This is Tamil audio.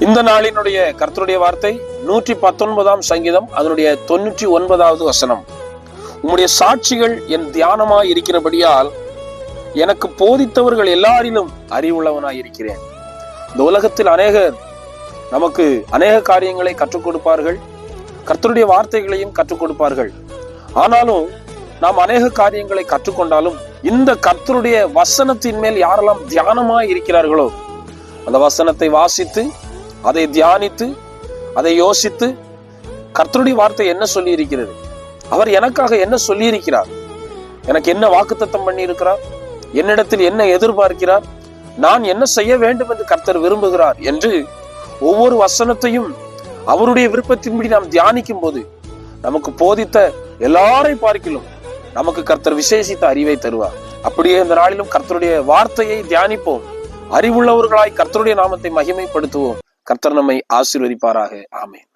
இந்த நாளினுடைய கர்த்தருடைய வார்த்தை 119 சங்கீதம் அதனுடைய 99வது வசனம். உம்முடைய சாட்சிகள் என் தியானமாய் இருக்கிறபடியால் எனக்கு போதித்தவர்கள் எல்லாரிலும் அறிவுள்ளவனாய் இருக்கிறேன். இந்த உலகத்தில் அநேகர் நமக்கு அநேக காரியங்களை கற்றுக் கொடுப்பார்கள், கர்த்தருடைய வார்த்தைகளையும் கற்றுக் கொடுப்பார்கள். ஆனாலும் நாம் அநேக காரியங்களை கற்றுக்கொண்டாலும் இந்த கர்த்தருடைய வசனத்தின் மேல் யாரெல்லாம் தியானமாய் இருக்கிறார்களோ, அந்த வசனத்தை வாசித்து அதை தியானித்து அதை யோசித்து கர்த்தருடைய வார்த்தை என்ன சொல்லி இருக்கிறது, அவர் எனக்காக என்ன சொல்லி இருக்கிறார், எனக்கு என்ன வாக்குத்தத்தம் பண்ணி இருக்கிறார், என்னிடத்தில் என்ன எதிர்பார்க்கிறார், நான் என்ன செய்ய வேண்டும் என்று கர்த்தர் விரும்புகிறார் என்று ஒவ்வொரு வசனத்தையும் அவருடைய விருப்பத்தின்படி நாம் தியானிக்கும் போது நமக்கு போதித்த எல்லாரை பார்க்கிலும் நமக்கு கர்த்தர் விசேஷித்த அறிவை தருவார். அப்படியே இந்த நாளிலும் கர்த்தருடைய வார்த்தையை தியானிப்போம், அறிவுள்ளவர்களாய் கர்த்தருடைய நாமத்தை மகிமைப்படுத்துவோம். கர்த்தர் நம்மை ஆசீர்வதிப்பாராக. ஆமென்.